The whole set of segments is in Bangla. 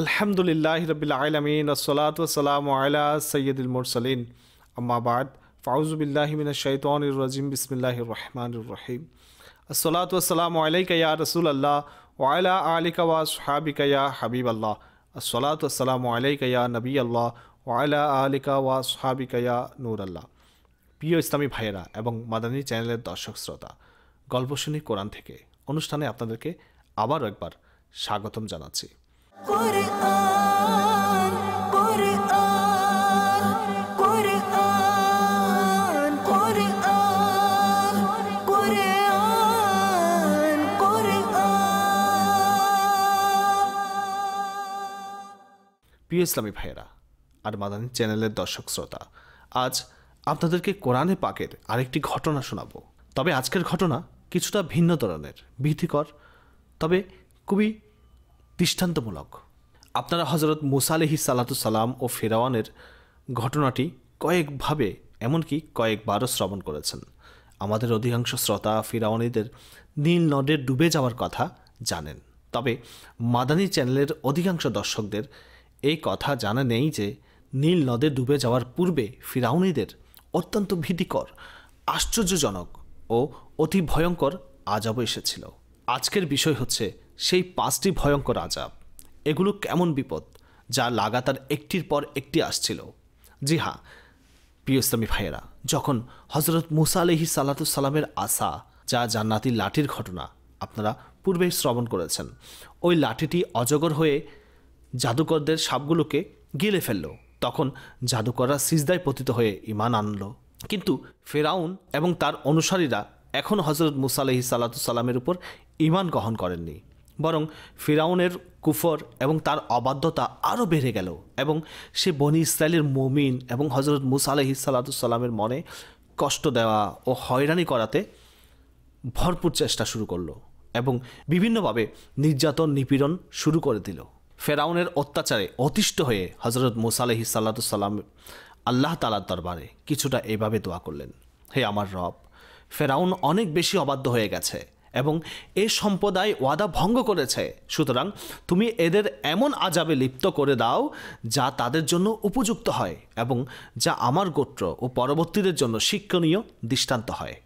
আলহামদুলিল্লাহি রাব্বিল আলামিন আসসালাতু ওয়াসসালামু আলা সাইয়্যিদিল মুরসালিন আম্মা বাদ ফাউযু বিল্লাহি মিনাশ শাইতানির রাজিম বিসমিল্লাহির রহমানির রহিম আসসালাতু ওয়াসসালামু আলাইকা ইয়া রাসূলুল্লাহ ওয়া আলা আলিকা ওয়া আসহাবিকা ইয়া হাবিবাল্লাহ আসসালাতু ওয়াসসালামু আলাইকা ইয়া নবিয়াল্লাহ ওয়া আলা আলিকা ওয়া আসহাবিকা ইয়া নূরাল্লাহ। প্রিয় ইসলামী ভাইয়েরা এবং মাদানী চ্যানেলের দর্শক শ্রোতা, গল্প শুনি কোরআন থেকে অনুষ্ঠানে আপনাদেরকে আবারও একবার স্বাগতম জানাচ্ছি। কুরআন কুরআন কুরআন কুরআন কুরআন কুরআন। প্রিয় ইসলামী ভাইয়েরা আর মাদানী চ্যানেলের দর্শক শ্রোতা, আজ আপনাদেরকে কোরআনে পাকের আরেকটি ঘটনা শোনাবো। তবে আজকের ঘটনা কিছুটা ভিন্ন ধরনের, ভীতিকর, তবে খুবই দৃষ্টান্তমূলক। আপনারা হযরত মুসা আলাইহিস সালাতু সালাম ও ফিরআউনের ঘটনাটি কয়েকভাবে, এমনকি কয়েকবারও শ্রবণ করেছেন। আমাদের অধিকাংশ শ্রোতা ফিরআউনীদের নীল নদে ডুবে যাওয়ার কথা জানেন, তবে মাদানী চ্যানেলের অধিকাংশ দর্শকদের এই কথা জানা নেই যে নীল নদে ডুবে যাওয়ার পূর্বে ফিরআউনীদের অত্যন্ত ভীতিকর, আশ্চর্যজনক ও অতি ভয়ঙ্কর আযাবও এসেছিল। আজকের বিষয় হচ্ছে সেই 5টি ভয়ঙ্কর আযাব। এগুলো কেমন বিপদ যা লাগাতার একটির পর একটি আসছিল। জি হ্যাঁ প্রিয় ইসলামী ভাইয়েরা, যখন হযরত মুসা আলাইহিস সালাতু সালামের আসা, যা জান্নাতি লাঠির ঘটনা আপনারা পূর্বেই শ্রবণ করেছেন, ওই লাঠিটি অজগর হয়ে জাদুকরদের সাপগুলোকে গিলে ফেলল, তখন জাদুকররা সিজদায় পতিত হয়ে ঈমান আনল। কিন্তু ফিরআউন এবং তার অনুসারীরা এখন হযরত মুসা আলাইহিস সালাতু সালামের উপর ঈমান গ্রহণ করেননি, বরং ফিরআউনের কুফর এবং তার অবাধ্যতা আরও বেড়ে গেল এবং সে বনি ইসরায়েলের মুমিন এবং হযরত মুসা আলাইহিস সালাতু সালামের মনে কষ্ট দেওয়া ও হয়রানি করাতে ভরপুর চেষ্টা শুরু করলো এবং বিভিন্নভাবে নির্যাতন নিপীড়ন শুরু করে দিল। ফিরআউনের অত্যাচারে অতিষ্ঠ হয়ে হযরত মুসা আলাইহিস সালাতু সালাম আল্লাহ তাআলার দরবারে কিছুটা এভাবে দোয়া করলেন, হে আমার রব, ফিরআউন অনেক বেশি অবাধ্য হয়ে গেছে এবং এ সম্প্রদায় ওয়াদা ভঙ্গ করেছে, সুতরাং তুমি এদের এমন আযাবে লিপ্ত করে দাও যা তাদের জন্য উপযুক্ত হয় এবং যা আমার গোত্র ও পরবর্তীদের জন্য শিক্ষণীয় দৃষ্টান্ত হয়।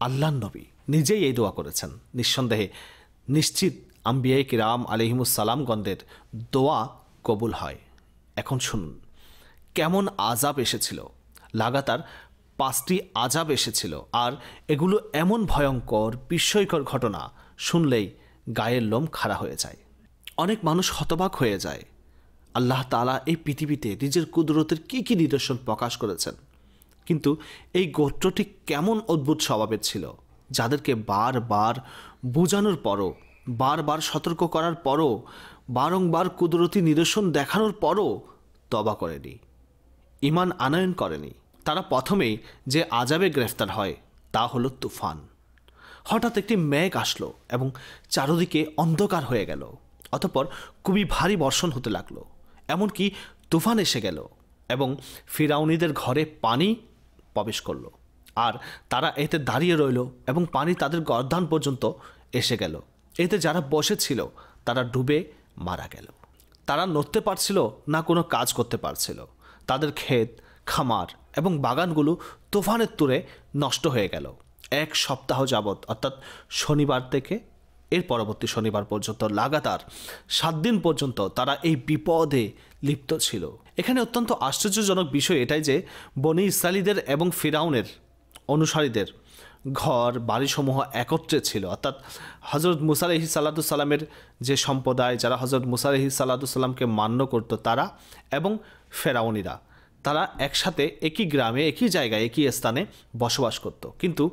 আল্লাহর নবী নিজেই এই দোয়া করেছেন। নিঃসন্দেহে নিশ্চিত আম্বিয়ায়ে কিরাম আলাইহিমুস সালামগণদের দোয়া কবুল হয়। এখন শুনুন কেমন আযাব এসেছিল। লাগাতার 5টি আযাব এসেছিল, আর এগুলো এমন ভয়ঙ্কর বিস্ময়কর ঘটনা, শুনলেই গায়ের লোম খাড়া হয়ে যায়। অনেক মানুষ হতবাক হয়ে যায়। আল্লাহ তাআলা এই পৃথিবীতে নিজের কুদরতের কী কী নিদর্শন প্রকাশ করেছেন, কিন্তু এই গোত্রটি কেমন অদ্ভুত স্বভাবের ছিল, যাদেরকে বারবার বোঝানোর পরও, বারবার সতর্ক করার পরও, বারংবার কুদরতি নিদর্শন দেখানোর পরও তওবা করেনি, ঈমান আনয়ন করেনি। তারা প্রথমেই যে আযাবে গ্রেফতার হয় তা হলো তুফান। হঠাৎ একটি মেঘ আসলো এবং চারদিকে অন্ধকার হয়ে গেল। অতঃপর খুবই ভারী বর্ষণ হতে লাগলো, এমনকি তুফান এসে গেল এবং ফিরআউনীদের ঘরে পানি প্রবেশ করলো, আর তারা এতে দাঁড়িয়ে রইল এবং পানি তাদের গর্দান পর্যন্ত এসে গেল। এতে যারা বসেছিল তারা ডুবে মারা গেল। তারা নড়তে পারছিল না, কোনো কাজ করতে পারছিল। তাদের ক্ষেত, খামার এবং বাগানগুলো তুফানের তোড়ে নষ্ট হয়ে গেল। 1 সপ্তাহ যাবৎ, অর্থাৎ শনিবার থেকে এর পরবর্তী শনিবার পর্যন্ত লাগাতার 7 দিন পর্যন্ত তারা এই বিপদে লিপ্ত ছিল। এখানে অত্যন্ত আশ্চর্যজনক বিষয় এটাই যে বনি ইসরাইলীদের এবং ফিরআউনের অনুসারীদের ঘর বাড়িসমূহ একত্রে ছিল, অর্থাৎ হযরত মুসা আলাইহিস সালাতু সালামের যে সম্প্রদায়, যারা হযরত মুসা আলাইহিস সালাতু সালামকে মান্য করত, তারা এবং ফিরআউনীরা, তারা একসাথে একই গ্রামে, একই জায়গায়, একই স্থানে বসবাস করত। কিন্তু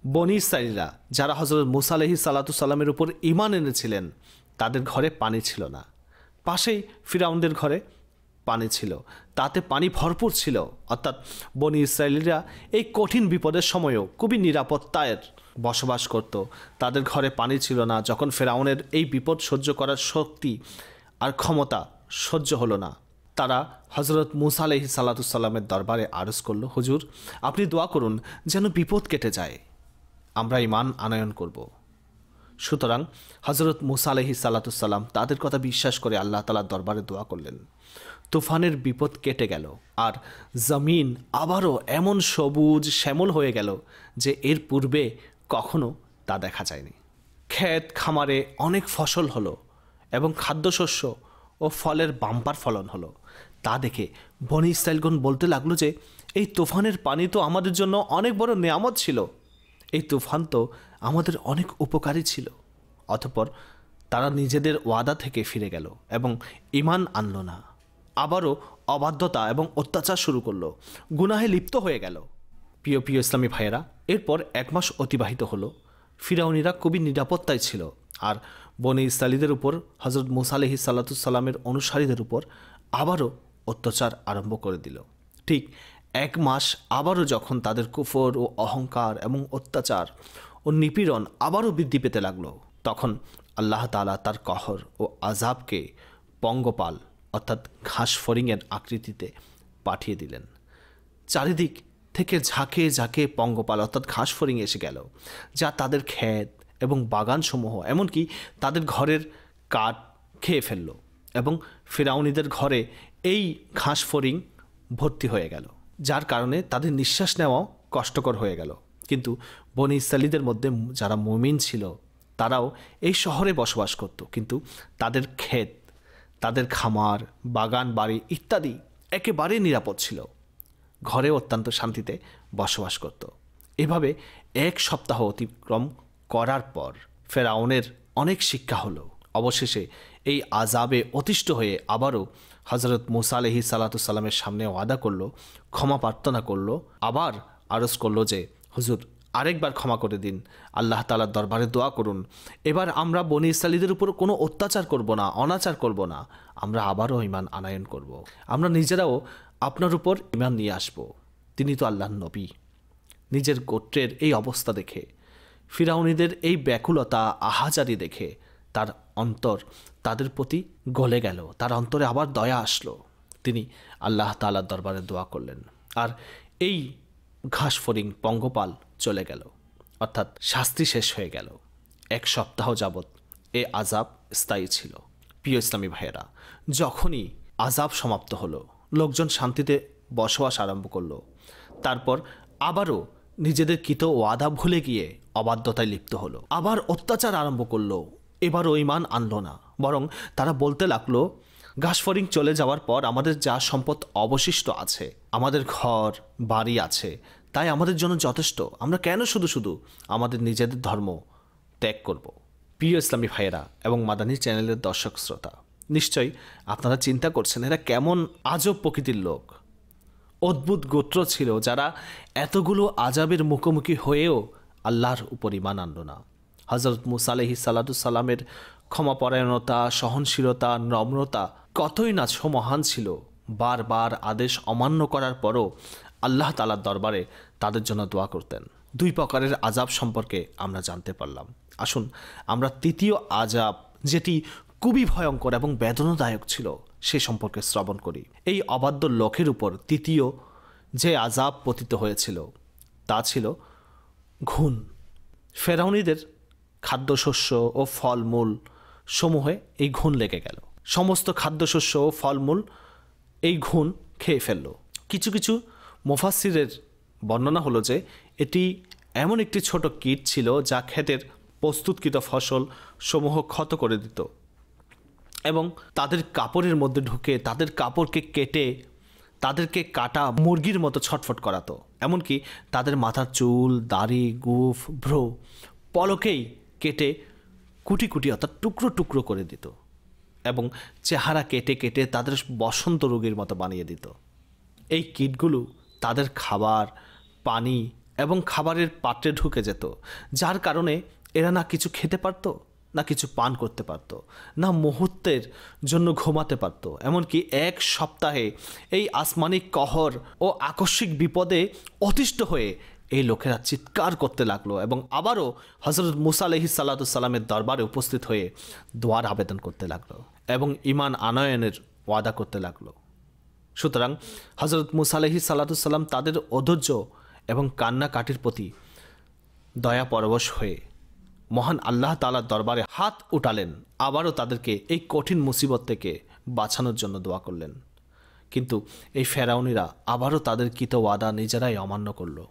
বনি ইসরাইলীরা যারা হযরত মুসা আলাইহিস সালাতু সালামের উপর ঈমান এনেছিলেন, তাদের ঘরে পানি ছিল না। পাশেই ফিরআউনদের ঘরে পানি ছিল, তাতে পানি ভরপুর ছিল। অর্থাৎ বনি ইসরাইলীরা এই কঠিন বিপদের সময়ও খুবই নিরাপত্তায় বসবাস করত। তাদের ঘরে পানি ছিল না। যখন ফিরআউনের এই বিপদ সহ্য করার শক্তি আর ক্ষমতা সহ্য হলো না, তারা হযরত মুসা আলাইহিস সালাতু সালামের দরবারে আরজ করল, হুজুর আপনি দোয়া করুন যেন বিপদ কেটে যায়, আমরা ঈমান আনয়ন করব। সুতরাং হজরত মুসা আলাইহিস সালাতুসাল্লাম তাদের কথা বিশ্বাস করে আল্লাহ তাআলার দরবারে দোয়া করলেন। তুফানের বিপদ কেটে গেল, আর জমিন আবারও এমন সবুজ শ্যামল হয়ে গেল যে এর পূর্বে কখনো তা দেখা যায়নি। ক্ষেত খামারে অনেক ফসল হলো এবং খাদ্যশস্য ও ফলের বাম্পার ফলন হলো। তা দেখে বনি ইসরাইলগণ বলতে লাগলো যে এই তুফানের পানি তো আমাদের জন্য অনেক বড় নেয়ামত ছিল, এই তুফান তো আমাদের অনেক উপকারী ছিল। অতঃপর তারা নিজেদের ওয়াদা থেকে ফিরে গেল এবং ঈমান আনল না, আবারও অবাধ্যতা এবং অত্যাচার শুরু করলো, গুনাহে লিপ্ত হয়ে গেল। প্রিয় প্রিয় ইসলামী ভাইয়েরা, এরপর 1 মাস অতিবাহিত হলো। ফিরাউনিরা খুবই নিরাপত্তায় ছিল, আর বনি ইসরাইলীদের উপর হজরত মুসা আলাইহিস সালাতুসাল্লামের অনুসারীদের উপর আবারও অত্যাচার আরম্ভ করে দিল। ঠিক 1 মাস আবারও যখন তাদের কুফর ও অহংকার এবং অত্যাচার ও নিপীড়ন আবারও বৃদ্ধি পেতে লাগলো, তখন আল্লাহ তাআলা তার কহর ও আযাবকে পঙ্গপাল অর্থাৎ ঘাস ফড়িংয়ের আকৃতিতে পাঠিয়ে দিলেন। চারিদিক থেকে ঝাঁকে ঝাঁকে পঙ্গপাল অর্থাৎ ঘাস ফড়িং এসে গেল, যা তাদের ক্ষেত এবং বাগানসমূহ এমনকি তাদের ঘরের কাঠ খেয়ে ফেলল, এবং ফিরাউনিদের ঘরে এই ঘাস ফড়িং ভর্তি হয়ে গেল, যার কারণে তাদের নিঃশ্বাস নেওয়াও কষ্টকর হয়ে গেল। কিন্তু বনি ইসরাইলীদের মধ্যে যারা মুমিন ছিল তারাও এই শহরে বসবাস করত, কিন্তু তাদের ক্ষেত, তাদের খামার, বাগান বাড়ি ইত্যাদি একেবারেই নিরাপদ ছিল, ঘরে অত্যন্ত শান্তিতে বসবাস করত। এভাবে 1 সপ্তাহ অতিক্রম করার পর ফেরাউনের অনেক শিক্ষা হলো। অবশেষে এই আযাবে অতিষ্ঠ হয়ে আবারও হজরত মুসা আলাইহিস সালাতুসাল্লামের সামনে ওয়াদা করলো, ক্ষমা প্রার্থনা করলো, আবার আরজ করলো যে হুজুর আরেকবার ক্ষমা করে দিন, আল্লাহ তাআলার দরবারে দোয়া করুন, এবার আমরা বনি ইসরাইলীদের উপর কোনো অত্যাচার করব না, অনাচার করব না, আমরা আবারও ঈমান আনয়ন করব, আমরা নিজেরাও আপনার উপর ঈমান নিয়ে আসব, তিনি তো আল্লাহর নবী। নিজের গোত্রের এই অবস্থা দেখে, ফিরাউনিদের এই ব্যাকুলতা আহাজারি দেখে তার অন্তর তাদের প্রতি গলে গেল, তার অন্তরে আবার দয়া আসলো। তিনি আল্লাহ তাআলার দরবারে দোয়া করলেন, আর এই ঘাস ফড়িং পঙ্গপাল চলে গেল, অর্থাৎ শাস্তি শেষ হয়ে গেল। 1 সপ্তাহ যাবৎ এ আযাব স্থায়ী ছিল। প্রিয় ইসলামী ভাইয়েরা, যখনই আযাব সমাপ্ত হলো, লোকজন শান্তিতে বসবাস আরম্ভ করলো, তারপর আবারও নিজেদের কৃত ওয়াদা ভুলে গিয়ে অবাধ্যতায় লিপ্ত হলো, আবার অত্যাচার আরম্ভ করলো। এবারও ঈমান আনলো না, বরং তারা বলতে লাগলো, ঘাস ফড়িং চলে যাওয়ার পর আমাদের যা সম্পদ অবশিষ্ট আছে, আমাদের ঘর বাড়ি আছে, তাই আমাদের জন্য যথেষ্ট, আমরা কেন শুধু শুধু আমাদের নিজেদের ধর্ম ত্যাগ করব। প্রিয় ইসলামী ভাইয়েরা এবং মাদানী চ্যানেলের দর্শক শ্রোতা, নিশ্চয়ই আপনারা চিন্তা করছেন এরা কেমন আজব প্রকৃতির লোক, অদ্ভুত গোত্র ছিল যারা এতগুলো আযাবের মুখোমুখি হয়েও আল্লাহর উপর ঈমান আনল না। হজরত মুসা আলাইহিস সালাতুসাল্লামের ক্ষমাপরায়ণতা, সহনশীলতা, নম্রতা কতই না মহান ছিল। বারবার আদেশ অমান্য করার পরও আল্লাহ তাআলার দরবারে তাদের জন্য দোয়া করতেন। 2 প্রকারের আযাব সম্পর্কে আমরা জানতে পারলাম। আসুন আমরা 3য় আযাব, যেটি খুবই ভয়ঙ্কর এবং বেদনাদায়ক ছিল, সে সম্পর্কে শ্রবণ করি। এই অবাধ্য লোকের উপর 3য় যে আযাব পতিত হয়েছিল তা ছিল ঘুণ। ফেরাউনিদের খাদ্যশস্য ও ফলমূল সমূহে এই ঘুণ লেগে গেল, সমস্ত খাদ্যশস্য ও ফলমূল এই ঘুণ খেয়ে ফেলল। কিছু কিছু মুফাসসিরের বর্ণনা হলো যে এটি এমন একটি ছোট কীট ছিল যা ক্ষেতের প্রস্তুতকৃত ফসল সমূহ ক্ষত করে দিত এবং তাদের কাপড়ের মধ্যে ঢুকে তাদের কাপড়কে কেটে তাদেরকে কাটা মুরগির মতো ছটফট করাতো। এমনকি তাদের মাথার চুল, দাড়ি, গোঁফ, ভ্রু পলকেই কেটে কুটি কুটি অর্থাৎ টুকরো টুকরো করে দিত এবং চেহারা কেটে কেটে তাদের বসন্ত রোগীর মতো বানিয়ে দিত। এই কীটগুলো তাদের খাবার, পানি এবং খাবারের পাত্রে ঢুকে যেত, যার কারণে এরা না কিছু খেতে পারত, না কিছু পান করতে পারত, না মুহূর্তের জন্য ঘুমাতে পারত। এমনকি 1 সপ্তাহে এই আসমানি কহর ও আকস্মিক বিপদে অতিষ্ঠ হয়ে এই লোকেরা চিৎকার করতে লাগলো এবং আবারও হজরত মুসা আলাইহিস সালাতুসাল্লামের দরবারে উপস্থিত হয়ে দোয়ার আবেদন করতে লাগলো এবং ঈমান আনয়নের ওয়াদা করতে লাগলো। সুতরাং হজরত মুসা আলাইহিস সালাতুসাল্লাম তাদের অধৈর্য এবং কান্নাকাটির প্রতি দয়া পরবশ হয়ে মহান আল্লাহ তাআলার দরবারে হাত উঠালেন, আবারও তাদেরকে এই কঠিন মুসিবত থেকে বাঁচানোর জন্য দোয়া করলেন। কিন্তু এই ফেরাউনিরা আবারও তাদের কৃত ওয়াদা নিজেরাই অমান্য করলো,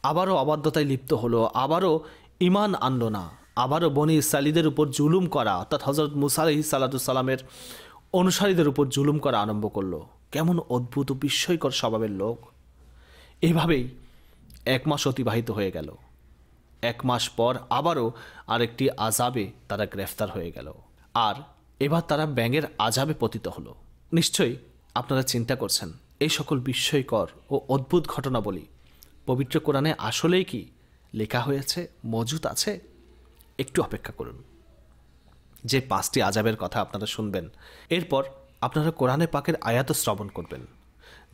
আবারও অবাধ্যতায় লিপ্ত হলো, আবারও ঈমান আনলো না, আবারও বনি ইসরাঈলীদের উপর জুলুম করা অর্থাৎ হযরত মুসা আলাইহিস সালামের অনুসারীদের উপর জুলুম করা আরম্ভ করলো। কেমন অদ্ভুত ও বিস্ময়কর স্বভাবের লোক। এভাবেই 1 মাস অতিবাহিত হয়ে গেল। 1 মাস পর আবারও আরেকটি আযাবে তারা গ্রেফতার হয়ে গেল, আর এবার তারা ব্যাঙের আযাবে পতিত হলো। নিশ্চয়ই আপনারা চিন্তা করছেন, এই সকল বিস্ময়কর ও অদ্ভুত ঘটনাবলী পবিত্র কোরআনে আসলেই কি লেখা হয়েছে, মজুদ আছে? একটু অপেক্ষা করুন। যে 5টি আযাবের কথা আপনারা শুনবেন, এরপর আপনারা কোরআনে পাকের আয়াত শ্রবণ করবেন,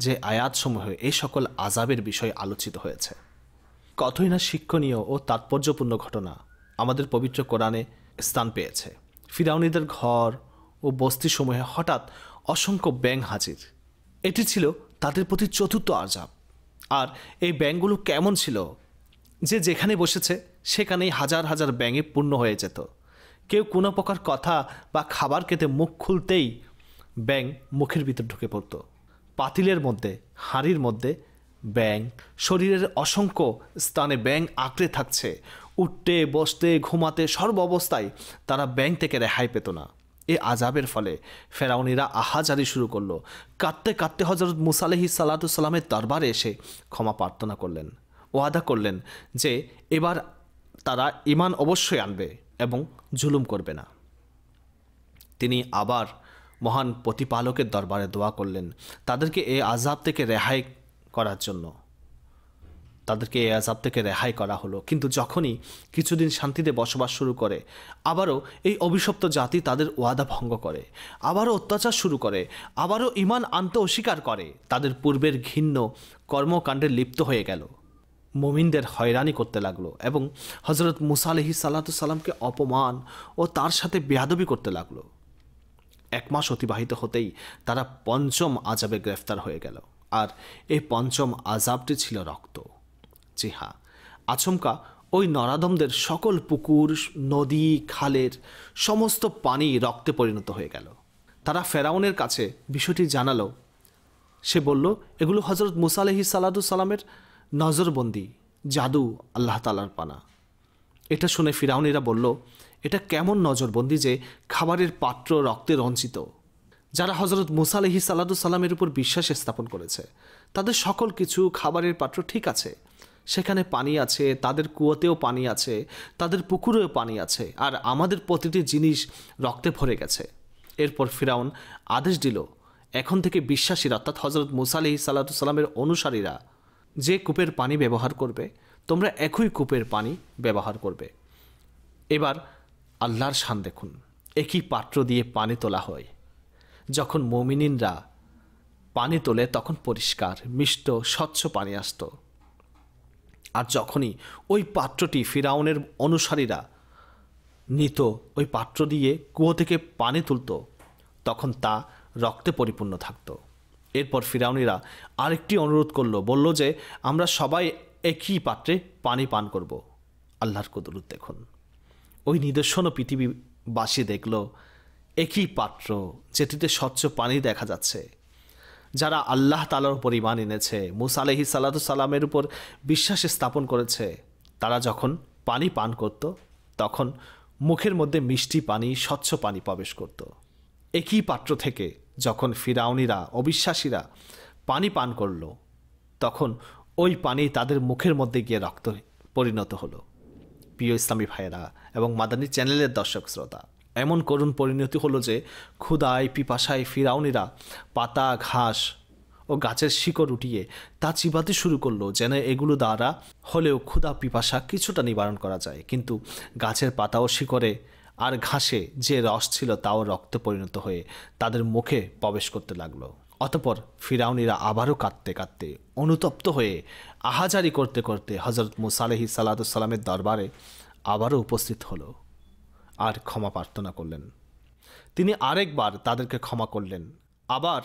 যে আয়াতসমূহে এই সকল আযাবের বিষয় আলোচিত হয়েছে। কতই না শিক্ষণীয় ও তাৎপর্যপূর্ণ ঘটনা আমাদের পবিত্র কোরআনে স্থান পেয়েছে। ফিরাউনীদের ঘর ও বস্তিসমূহে হঠাৎ অসংখ্য ব্যাঙ হাজির। এটি ছিল তাদের প্রতি চতুর্থ আযাব। আর এই ব্যাঙগুলো কেমন ছিল যে যেখানে বসেছে সেখানেই হাজার হাজার ব্যাঙে পূর্ণ হয়ে যেত। কেউ কোনো প্রকার কথা বা খাবার খেতে মুখ খুলতেই ব্যাঙ মুখের ভিতর ঢুকে পড়ত। পাতিলের মধ্যে, হাঁড়ির মধ্যে ব্যাঙ, শরীরের অসংখ্য স্থানে ব্যাঙ আঁকড়ে থাকছে। উঠতে, বসতে, ঘুমাতে সর্ব অবস্থায় তারা ব্যাঙ থেকে রেহাই পেত না। এই আযাবের ফলে ফেরাউনিরা আহাজারি শুরু করলো। কাঁদতে কাঁদতে হযরত মুসা আলাইহিস সালামের দরবারে এসে ক্ষমা প্রার্থনা করলেন, ওয়াদা করলেন যে এবার তারা ঈমান অবশ্যই আনবে এবং জুলুম করবে না। তিনি আবার মহান প্রতিপালকের দরবারে দোয়া করলেন তাদেরকে এই আযাব থেকে রেহাই করার জন্য। তাদেরকে এই আযাব থেকে রেহাই করা হলো। কিন্তু যখনই কিছুদিন শান্তিতে বসবাস শুরু করে, আবারও এই অভিশপ্ত জাতি তাদের ওয়াদা ভঙ্গ করে, আবারও অত্যাচার শুরু করে, আবারও ঈমান আনতে অস্বীকার করে, তাদের পূর্বের ঘৃণ্য কর্মকাণ্ডে লিপ্ত হয়ে গেল, মুমিনদের হয়রানি করতে লাগলো এবং হযরত মুসা আলাইহিস সালামকে অপমান ও তার সাথে বেয়াদবি করতে লাগলো। 1 মাস অতিবাহিত হতেই তারা 5ম আযাবে গ্রেফতার হয়ে গেল। আর এই 5ম আযাবটি ছিল রক্ত। জি হ্যাঁ, আচমকা ওই নরাদমদের সকল পুকুর, নদী, খালের সমস্ত পানি রক্তে পরিণত হয়ে গেল। তারা ফেরাউনের কাছে বিষয়টি জানালো। সে বলল, এগুলো হযরত মুসা আলাইহিস সালামের নজরবন্দি, জাদু, আল্লাহ তাআলার পানা। এটা শুনে ফিরাউনিরা বলল, এটা কেমন নজরবন্দি যে খাবারের পাত্র রক্তে রঞ্জিত? যারা হযরত মুসা আলাইহিস সালামের উপর বিশ্বাস স্থাপন করেছে, তাদের সকল কিছু, খাবারের পাত্র ঠিক আছে, সেখানে পানি আছে, তাদের কুয়োতেও পানি আছে, তাদের পুকুরেও পানি আছে, আর আমাদের প্রতিটি জিনিস রক্তে ভরে গেছে। এরপর ফিরাউন আদেশ দিল, এখন থেকে বিশ্বাসীরা অর্থাৎ হযরত মুসা আলাইহিস সালামের অনুসারীরা যে কূপের পানি ব্যবহার করবে, তোমরা একই কূপের পানি ব্যবহার করবে। এবার আল্লাহর শান দেখুন, একই পাত্র দিয়ে পানি তোলা হয়। যখন মুমিনিনরা পানি তোলে তখন পরিষ্কার, মিষ্ট, স্বচ্ছ পানি আসত। আর যখনই ওই পাত্রটি ফিরাউনের অনুসারীরা নিত, ওই পাত্র দিয়ে কুয়ো থেকে পানি তুলত, তখন তা রক্তে পরিপূর্ণ থাকত। এরপর ফিরাউনিরা আরেকটি অনুরোধ করলো, বলল যে আমরা সবাই একই পাত্রে পানি পান করব। আল্লাহর কুদরত দেখুন, ওই নিদর্শনও পৃথিবীবাসী দেখল, একই পাত্র যেটিতে স্বচ্ছ পানি দেখা যাচ্ছে। যারা আল্লাহ তাআলার উপর ঈমান এনেছে, মুসা আলাইহিস সালামের উপর বিশ্বাস স্থাপন করেছে, তারা যখন পানি পান করত তখন মুখের মধ্যে মিষ্টি পানি, স্বচ্ছ পানি প্রবেশ করত। একই পাত্র থেকে যখন ফিরাউনিরা, অবিশ্বাসীরা পানি পান করল, তখন ওই পানি তাদের মুখের মধ্যে গিয়ে রক্ত পরিণত হলো। প্রিয় ইসলামী ভাইয়েরা এবং মাদানী চ্যানেলের দর্শক শ্রোতা, এমন করুণ পরিণতি হলো যে ক্ষুধায়, পিপাসায় ফিরাউনিরা পাতা, ঘাস ও গাছের শিকড় উঠিয়ে তা চিবাতে শুরু করলো, যেন এগুলো দ্বারা হলেও ক্ষুধা, পিপাসা কিছুটা নিবারণ করা যায়। কিন্তু গাছের পাতা ও শিকড়ে আর ঘাসে যে রস ছিল তাও রক্তে পরিণত হয়ে তাদের মুখে প্রবেশ করতে লাগলো। অতঃপর ফিরাউনিরা আবারও কাঁদতে কাঁদতে, অনুতপ্ত হয়ে, আহাজারি করতে করতে হযরত মুসা আলাইহিস সালামের দরবারে আবারও উপস্থিত হলো আর ক্ষমা প্রার্থনা করলেন। তিনি আরেকবার তাদেরকে ক্ষমা করলেন। আবার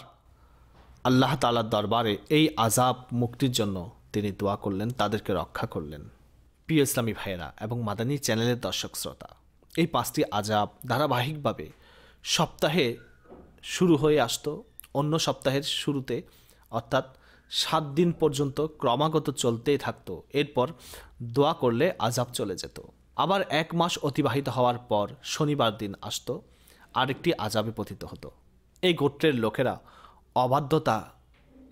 আল্লাহ তাআলার দরবারে এই আযাব মুক্তির জন্য তিনি দোয়া করলেন, তাদেরকে রক্ষা করলেন। প্রিয় ইসলামী ভাইয়েরা এবং মাদানী চ্যানেলের দর্শক শ্রোতা, এই 5টি আযাব ধারাবাহিকভাবে সপ্তাহে শুরু হয়ে আসতো। অন্য সপ্তাহের শুরুতে অর্থাৎ 7 দিন পর্যন্ত ক্রমাগত চলতেই থাকতো। এরপর দোয়া করলে আযাব চলে যেত। আবার 1 মাস অতিবাহিত হওয়ার পর শনিবার দিন আসতো, আরেকটি আযাবে পতিত হতো। এই গোত্রের লোকেরা অবাধ্যতা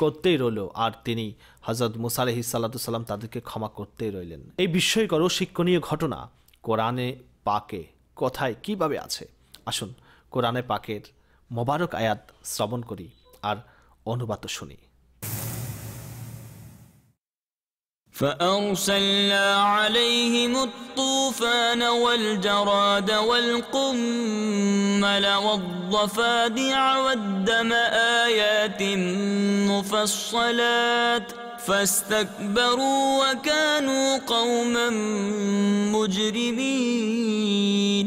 করতেই রইল, আর তিনি হযরত মুসা আলাইহিস সালাতু সালাম তাদেরকে ক্ষমা করতেই রইলেন। এই বিস্ময়কর ও শিক্ষণীয় ঘটনা কোরআনে পাকে কোথায় কিভাবে আছে, আসুন কোরআনে পাকের মোবারক আয়াত শ্রবণ করি আর অনুবাদ শুনি। فأرسلنا عليهم الطوفان والجراد والقمل والضفادع والدم آيات مفصلات فاستكبروا وكانوا قوما مجرمين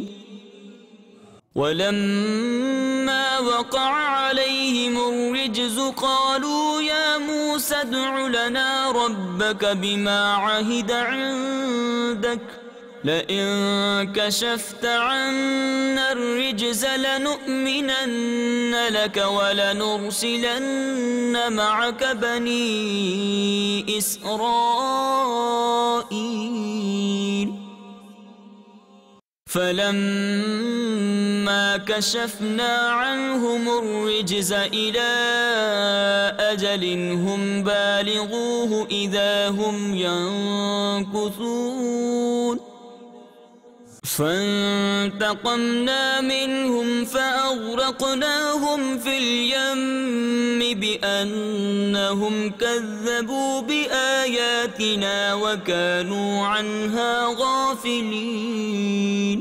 ولما وقع عليهم الرجز قالوا يا موسى ادع لنا ربك بما عهد عندك لئن كشفت عنا الرجز لنؤمنن لك ولنرسلن معك بني إسرائيل فلما كشفنا عنهم الرجز إلى أجل هم بالغوه إذا هم ينكثون فانتقمنا منهم فأغرقناهم في اليم بأنهم كذبوا بآياتنا وكانوا عنها غافلين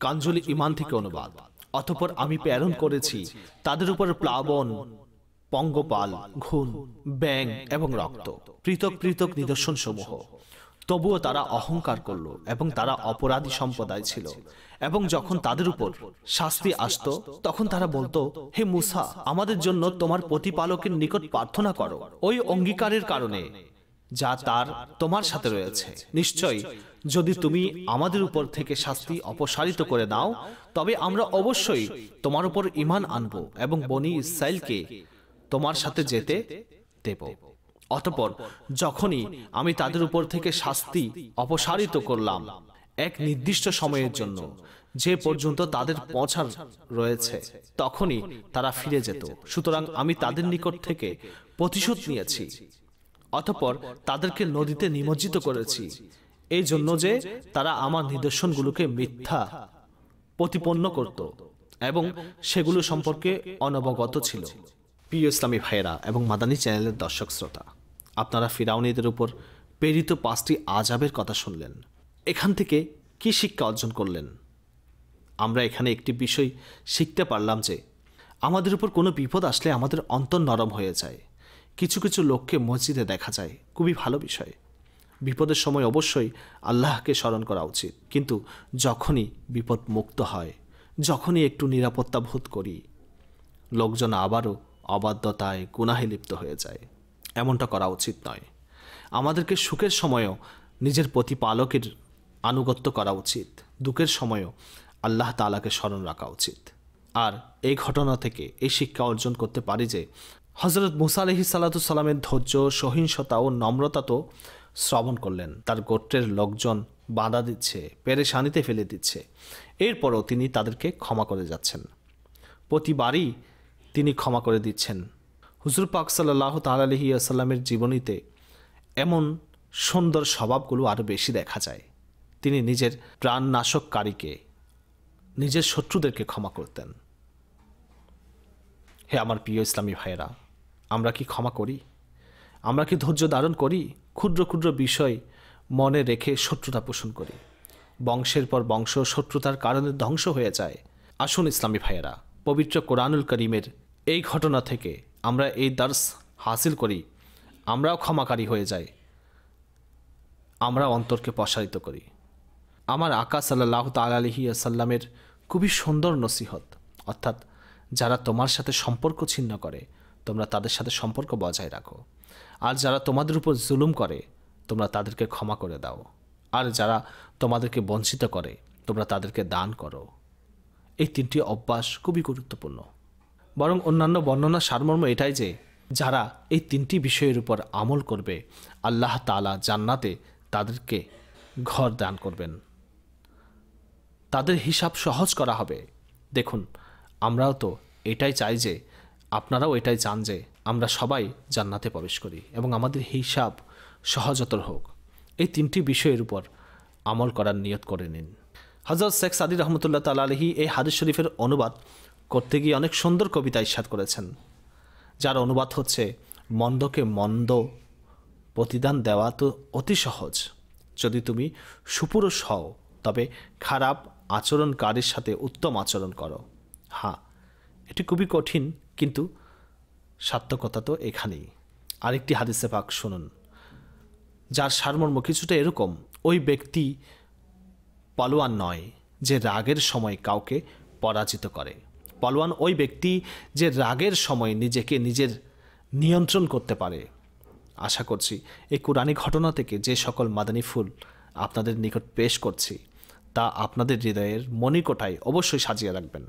কাঞ্জলি ঈমান থেকে অনুবাদ। অতঃপর আমি প্রেরণ করেছি তাদের উপর প্লাবন, পঙ্গপাল, ঘুণ, ব্যাঙ এবং রক্ত, পৃথক পৃথক নিদর্শন সমূহ। তবুও তারা অহংকার করল এবং তারা অপরাধী সম্প্রদায় ছিল। এবং যখন তাদের উপর শাস্তি আসতো তখন তারা বলতো, হে মুসা, আমাদের জন্য তোমার প্রতিপালকের নিকট প্রার্থনা করো ওই অঙ্গীকারের কারণে যা তার তোমার সাথে রয়েছে। নিশ্চয়ই যদি তুমি আমাদের উপর থেকে শাস্তি অপসারিত করে দাও তবে আমরা অবশ্যই তোমার উপর ঈমান আনব এবং বনী ইসরাইলকে তোমার সাথে যেতে দেব। অতঃপর যখনই আমি তাদের উপর থেকে শাস্তি অপসারিত করলাম এক নির্দিষ্ট সময়ের জন্য, যে পর্যন্ত তাদের পৌঁছার রয়েছে, তখনই তারা ফিরে যেত। সুতরাং আমি তাদের নিকট থেকে প্রতিশোধ নিয়েছি। অতঃপর তাদেরকে নদীতে নিমজ্জিত করেছি, এই জন্য যে তারা আমার নিদর্শনগুলোকে মিথ্যা প্রতিপন্ন করত এবং সেগুলো সম্পর্কে অনবগত ছিল। প্রিয় ইসলামী ভাইয়েরা এবং মাদানী চ্যানেলের দর্শক শ্রোতা, আপনারা ফিরাউনীদের উপর প্রেরিত 5টি আযাবের কথা শুনলেন। এখান থেকে কি শিক্ষা অর্জন করলেন? আমরা এখানে একটি বিষয় শিখতে পারলাম যে আমাদের উপর কোনো বিপদ আসলে আমাদের অন্তর নরম হয়ে যায়। কিছু কিছু লোককে মসজিদে দেখা যায়, খুবই ভালো বিষয়। বিপদের সময় অবশ্যই আল্লাহকে স্মরণ করা উচিত, কিন্তু যখনই বিপদ মুক্ত হয়, যখনই একটু নিরাপত্তা বোধ করি, লোকজন আবারও অবাধ্যতায় গুনাহে লিপ্ত হয়ে যায়। এমনটা করা উচিত নয়। আমাদেরকে সুখের সময়ও নিজের প্রতিপালকের আনুগত্য করা উচিত, দুঃখের সময়ও আল্লাহ তাআলাকে স্মরণ রাখা উচিত। আর এই ঘটনা থেকে এই শিক্ষা অর্জন করতে পারি যে হযরত মুসা আলাইহিস সালাতু সালামের ধৈর্য, সহিংসতা ও নম্রতা তো শ্রবণ করলেন। তার গোত্রের লোকজন বাধা দিচ্ছে, পেরেশানিতে ফেলে দিচ্ছে, এরপরও তিনি তাদেরকে ক্ষমা করে যাচ্ছেন। প্রতিবারই তিনি ক্ষমা করে দিচ্ছেন। হুজুর পাক সাল্লাল্লাহু তাআলা আলাইহি ওয়াসাল্লামের জীবনীতে এমন সুন্দর স্বভাবগুলো আরও বেশি দেখা যায়। তিনি নিজের প্রাণনাশককারীকে, নিজের শত্রুদেরকে ক্ষমা করতেন। হে আমার প্রিয় ইসলামী ভাইয়েরা, আমরা কি ক্ষমা করি? আমরা কি ধৈর্য ধারণ করি? ক্ষুদ্র ক্ষুদ্র বিষয় মনে রেখে শত্রুতা পোষণ করি। বংশের পর বংশ শত্রুতার কারণে ধ্বংস হয়ে যায়। আসুন ইসলামী ভাইয়েরা, পবিত্র কোরআনুল করিমের এই ঘটনা থেকে আমরা এই দর্স হাসিল করি, আমরাও ক্ষমাকারী হয়ে যাই, আমরা অন্তরকে প্রসারিত করি। আমার আকা সাল্লাল্লাহু তাআলা আলাইহি ওয়াসাল্লামের খুবই সুন্দর নসিহত, অর্থাৎ যারা তোমার সাথে সম্পর্ক ছিন্ন করে তোমরা তাদের সাথে সম্পর্ক বজায় রাখো, আর যারা তোমাদের উপর জুলুম করে তোমরা তাদেরকে ক্ষমা করে দাও, আর যারা তোমাদেরকে বঞ্চিত করে তোমরা তাদেরকে দান করো। এই 3টি অভ্যাস খুবই গুরুত্বপূর্ণ। বরং অন্যান্য বর্ণনা সারমর্ম এটাই যে যারা এই 3টি বিষয়ের উপর আমল করবে আল্লাহ তাআলা জান্নাতে তাদেরকে ঘর দান করবেন, তাদের হিসাব সহজ করা হবে। দেখুন, আমরাও তো এটাই চাই যে, আপনারাও এটাই চান যে আমরা সবাই জান্নাতে প্রবেশ করি এবং আমাদের হিসাব সহজতর হোক। এই 3টি বিষয়ের উপর আমল করার নিয়ত করে নিন। হযরত শেখ সাদী রহমতুল্লাহ তাআলা আলাইহি এই হাদিস শরীফের অনুবাদ করতে গিয়ে অনেক সুন্দর কবিতা ইরশাদ করেছেন, যার অনুবাদ হচ্ছে, মন্দকে মন্দ প্রতিদান দেওয়া তো অতি সহজ, যদি তুমি সুপুরুষ হও তবে খারাপ আচরণকারীর সাথে উত্তম আচরণ করো। হ্যাঁ, এটি খুবই কঠিন, কিন্তু সার্থকতা তো এখানেই। আরেকটি হাদিসে পাক শুনুন, যার সারমর্ম কিছুটা এরকম, ওই ব্যক্তি পালোয়ান নয় যে রাগের সময় কাউকে পরাজিত করে। পালোয়ান ওই ব্যক্তি যে রাগের সময় নিজেকে নিজের নিয়ন্ত্রণ করতে পারে। আশা করছি এই কুরআনী ঘটনা থেকে যে সকল মাদানী ফুল আপনাদের নিকট পেশ করছি তা আপনাদের হৃদয়ের মণিকোঠায় অবশ্যই সাজিয়ে রাখবেন।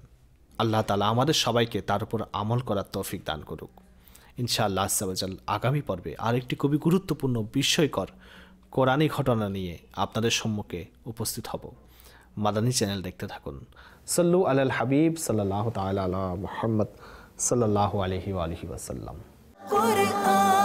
আল্লাহ তাআলা আমাদের সবাইকে তার উপর আমল করার তৌফিক দান করুক। ইনশাআল্লাহ আজ্জা ওয়া জাল আগামী পর্বে আরেকটি খুবই গুরুত্বপূর্ণ বিস্ময়কর কোরআনী ঘটনা নিয়ে আপনাদের সম্মুখে উপস্থিত হব। মাদানী চ্যানেল দেখতে থাকুন। সাল্লু আলাল হাবিব সাল্লাল্লাহু তাআলা আলা মুহাম্মদ সাল্লাল্লাহু আলাইহি ওয়া আলিহি ওয়াসাল্লাম। Qur'an